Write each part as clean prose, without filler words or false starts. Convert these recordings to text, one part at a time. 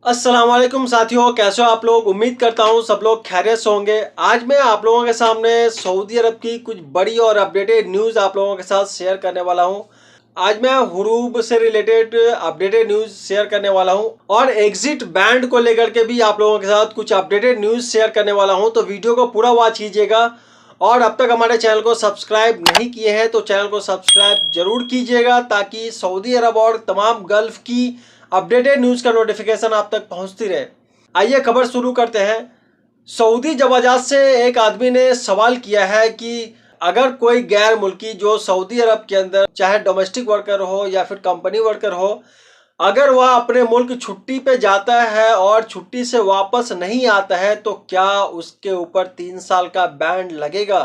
अस्सलाम वालेकुम साथियों, कैसे हो आप लोग। उम्मीद करता हूँ सब लोग खैरियत से होंगे। आज मैं आप लोगों के सामने सऊदी अरब की कुछ बड़ी और अपडेटेड न्यूज़ आप लोगों के साथ शेयर करने वाला हूँ। आज मैं हुरूब से रिलेटेड अपडेटेड न्यूज़ शेयर करने वाला हूँ और एग्जिट बैंड को लेकर के भी आप लोगों के साथ कुछ अपडेटेड न्यूज़ शेयर करने वाला हूँ। तो वीडियो को पूरा वॉच कीजिएगा और अब तक हमारे चैनल को सब्सक्राइब नहीं किए हैं तो चैनल को सब्सक्राइब जरूर कीजिएगा, ताकि सऊदी अरब और तमाम गल्फ की अपडेटेड न्यूज़ का नोटिफिकेशन आप तक पहुंचती रहे। आइए खबर शुरू करते हैं। सऊदी जवाजात से एक आदमी ने सवाल किया है कि अगर कोई गैर मुल्की जो सऊदी अरब के अंदर चाहे डोमेस्टिक वर्कर हो या फिर कंपनी वर्कर हो, अगर वह अपने मुल्क छुट्टी पे जाता है और छुट्टी से वापस नहीं आता है तो क्या उसके ऊपर 3 साल का बैन लगेगा।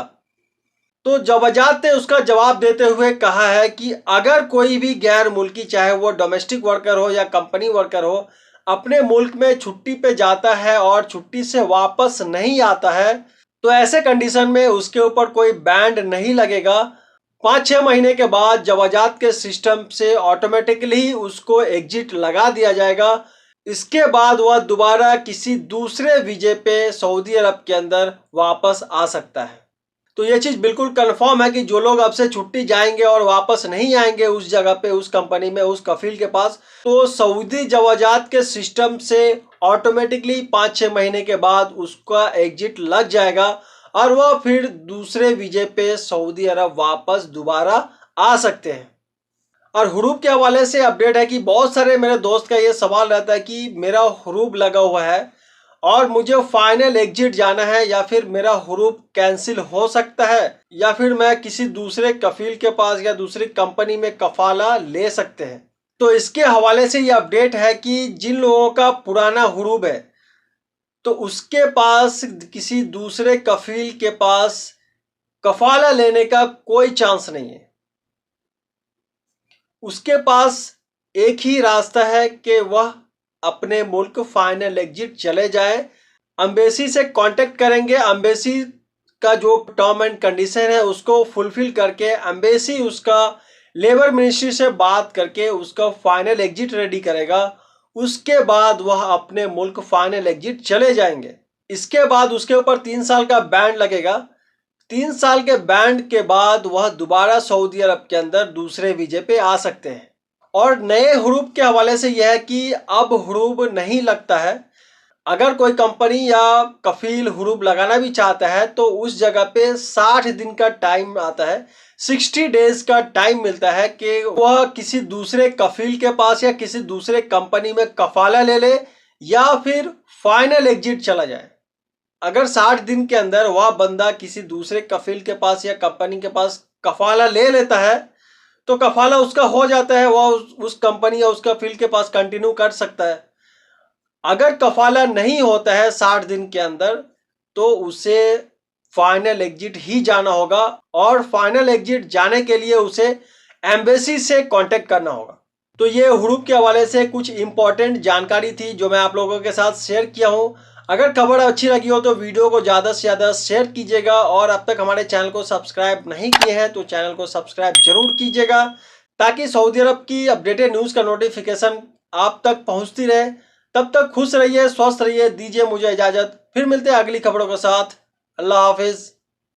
तो जवाजात ने उसका जवाब देते हुए कहा है कि अगर कोई भी गैर मुल्की, चाहे वो डोमेस्टिक वर्कर हो या कंपनी वर्कर हो, अपने मुल्क में छुट्टी पे जाता है और छुट्टी से वापस नहीं आता है तो ऐसे कंडीशन में उसके ऊपर कोई बैंड नहीं लगेगा। 5-6 महीने के बाद जवाजात के सिस्टम से ऑटोमेटिकली उसको एग्जिट लगा दिया जाएगा। इसके बाद वह दोबारा किसी दूसरे वीजे पे सऊदी अरब के अंदर वापस आ सकता है। तो ये चीज़ बिल्कुल कंफर्म है कि जो लोग अब से छुट्टी जाएंगे और वापस नहीं आएंगे उस जगह पे, उस कंपनी में, उस कफील के पास, तो सऊदी जवाजात के सिस्टम से ऑटोमेटिकली 5-6 महीने के बाद उसका एग्जिट लग जाएगा और वह फिर दूसरे वीजे पे सऊदी अरब वापस दोबारा आ सकते हैं। और हुरूब के हवाले से अपडेट है कि बहुत सारे मेरे दोस्त का ये सवाल रहता है कि मेरा हुरूब लगा हुआ है और मुझे फाइनल एग्जिट जाना है, या फिर मेरा हुरूब कैंसिल हो सकता है, या फिर मैं किसी दूसरे कफील के पास या दूसरी कंपनी में कफाला ले सकते हैं। तो इसके हवाले से ये अपडेट है कि जिन लोगों का पुराना हुरूब है तो उसके पास किसी दूसरे कफील के पास कफाला लेने का कोई चांस नहीं है। उसके पास एक ही रास्ता है कि वह अपने मुल्क फाइनल एग्जिट चले जाए, अम्बेसी से कांटेक्ट करेंगे, अम्बेसी का जो टर्म एंड कंडीशन है उसको फुलफिल करके अम्बेसी उसका लेबर मिनिस्ट्री से बात करके उसका फाइनल एग्जिट रेडी करेगा। उसके बाद वह अपने मुल्क फाइनल एग्जिट चले जाएंगे। इसके बाद उसके ऊपर 3 साल का बैन लगेगा। 3 साल के बैन के बाद वह दोबारा सऊदी अरब के अंदर दूसरे वीजे पे आ सकते हैं। और नए हुरूब के हवाले से यह है कि अब हुरूब नहीं लगता है। अगर कोई कंपनी या कफील हुरूब लगाना भी चाहता है तो उस जगह पे 60 दिन का टाइम आता है, 60 डेज का टाइम मिलता है कि वह किसी दूसरे कफील के पास या किसी दूसरे कंपनी में कफाला ले ले या फिर फाइनल एग्जिट चला जाए। अगर 60 दिन के अंदर वह बंदा किसी दूसरे कफील के पास या कंपनी के पास कफाला ले लेता है तो कफाला उसका हो जाता है, वह उस कंपनी या उस कफील के पास कंटिन्यू कर सकता है। अगर कफाला नहीं होता है 60 दिन के अंदर तो उसे फाइनल एग्जिट ही जाना होगा और फाइनल एग्जिट जाने के लिए उसे एम्बेसी से कांटेक्ट करना होगा। तो ये हुरूब के हवाले से कुछ इंपॉर्टेंट जानकारी थी जो मैं आप लोगों के साथ शेयर किया हूं। अगर खबर अच्छी लगी हो तो वीडियो को ज़्यादा से ज़्यादा शेयर कीजिएगा और अब तक हमारे चैनल को सब्सक्राइब नहीं किए हैं तो चैनल को सब्सक्राइब जरूर कीजिएगा, ताकि सऊदी अरब की अपडेटेड न्यूज़ का नोटिफिकेशन आप तक पहुंचती रहे। तब तक खुश रहिए, स्वस्थ रहिए। दीजिए मुझे इजाज़त, फिर मिलते हैं अगली खबरों के साथ। अल्लाह हाफिज़।